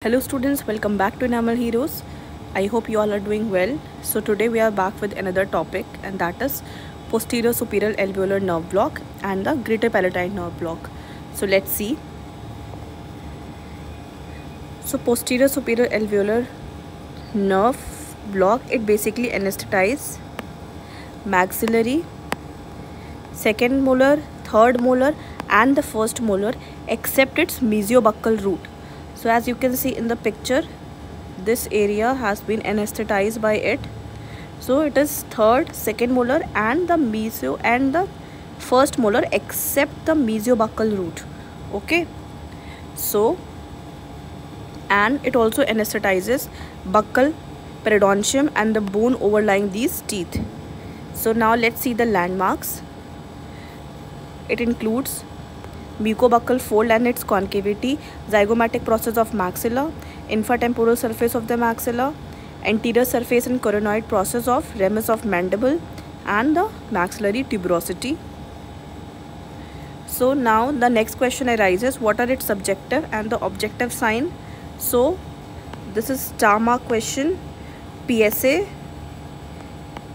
Hello students, welcome back to Enamel Heroes. I hope you all are doing well. So today we are back with another topic, and that is posterior superior alveolar nerve block and the greater palatine nerve block. So let's see. So posterior superior alveolar nerve block, it basically anesthetizes maxillary, second molar, third molar and the first molar except its mesiobuccal root. So as you can see in the picture, this area has been anesthetized by it. So it is third, second molar and the first molar except the mesiobuccal root. Okay. So, and it also anesthetizes buccal, periodontium and the bone overlying these teeth. So now let's see the landmarks. It includes mucobuccal fold and its concavity, zygomatic process of maxilla, infratemporal surface of the maxilla, anterior surface and coronoid process of ramus of mandible, and the maxillary tuberosity. So now the next question arises, what are its subjective and the objective sign? So this is star mark question. PSA,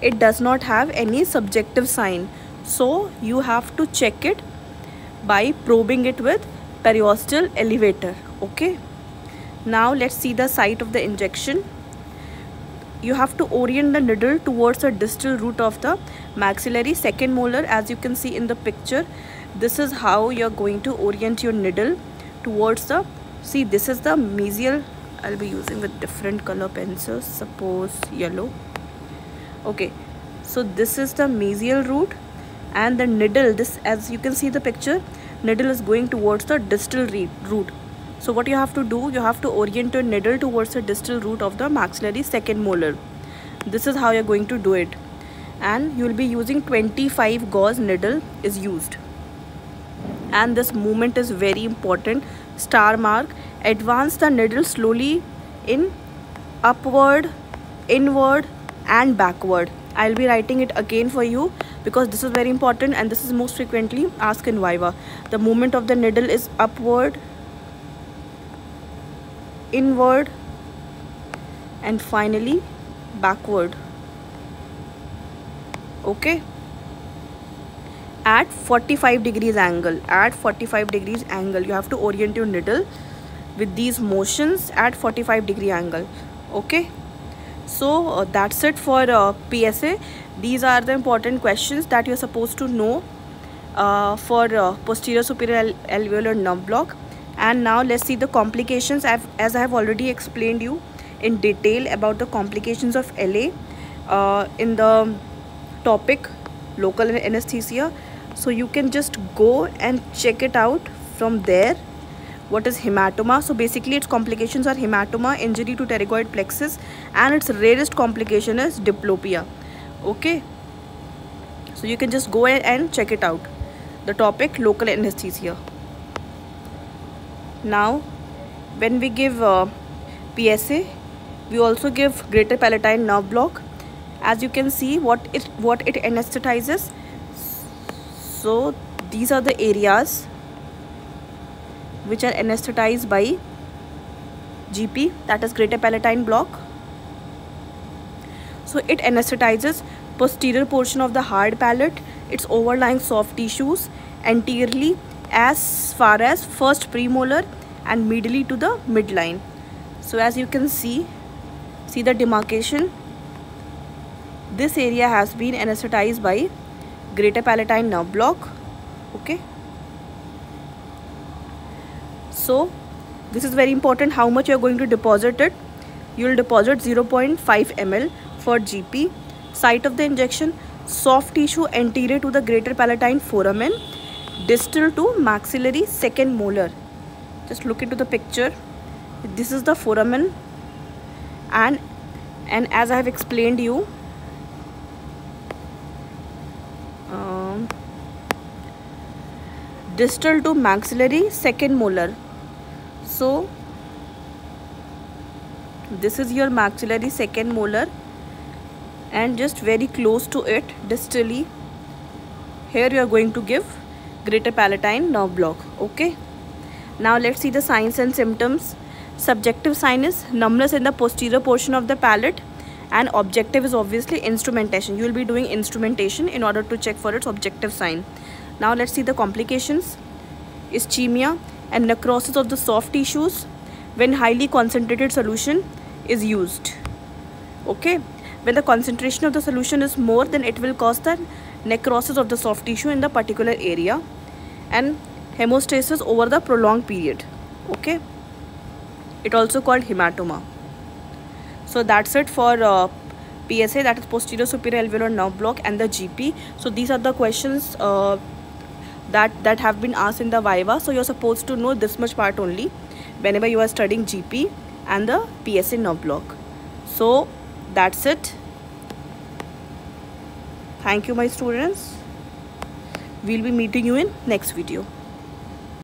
it does not have any subjective sign, so you have to check it by probing it with periostal elevator. Okay, now let's see the site of the injection. You have to orient the needle towards the distal root of the maxillary second molar. As you can see in the picture, this is how you're going to orient your needle towards the, see, this is the mesial. I'll be using with different color pencils, suppose yellow. Okay, so this is the mesial root and the needle, this, as you can see the picture, needle is going towards the distal root. So what you have to do, you have to orient your needle towards the distal root of the maxillary second molar. This is how you're going to do it, and you will be using 25 gauge needle is used, and this movement is very important. Star mark, advance the needle slowly in upward, inward and backward. I'll be writing it again for you because this is very important and this is most frequently asked in Viva. The movement of the needle is upward, inward and finally backward. Okay, at 45 degrees angle. At 45 degrees angle you have to orient your needle with these motions at 45 degree angle. Okay, so that's it for PSA. These are the important questions that you're supposed to know for posterior superior alveolar nerve block. And now let's see the complications. As I have already explained you in detail about the complications of LA in the topic local anesthesia. So you can just go and check it out from there. What is hematoma? So basically its complications are hematoma, injury to pterygoid plexus, and its rarest complication is diplopia. Okay, so you can just go ahead and check it out, the topic local anesthesia. Now when we give PSA, we also give greater palatine nerve block. As you can see what it anesthetizes. So these are the areas which are anesthetized by GP, that is greater palatine block. So it anesthetizes posterior portion of the hard palate, its overlying soft tissues, anteriorly as far as first premolar and medially to the midline. So as you can see the demarcation. This area has been anesthetized by greater palatine nerve block. Okay, so this is very important, how much you are going to deposit it. You will deposit 0.5 ml for GP. Site of the injection, soft tissue anterior to the greater palatine foramen, distal to maxillary second molar. Just look into the picture. This is the foramen, and as I have explained you, distal to maxillary second molar. So this is your maxillary second molar, and just very close to it distally, here you are going to give greater palatine nerve block. Okay, now let's see the signs and symptoms. Subjective sign is numbness in the posterior portion of the palate, and objective is obviously instrumentation. You will be doing instrumentation in order to check for its objective sign. Now let's see the complications. Ischemia and necrosis of the soft tissues when highly concentrated solution is used. Okay, when the concentration of the solution is more, then it will cause the necrosis of the soft tissue in the particular area, and hemostasis over the prolonged period. Okay, it also called hematoma. So that's it for PSA, that is posterior superior alveolar nerve block, and the GP. So these are the questions that have been asked in the Viva. So you're supposed to know this much part only whenever you are studying GP and the PSA nerve block. So that's it. Thank you, my students. We'll be meeting you in next video.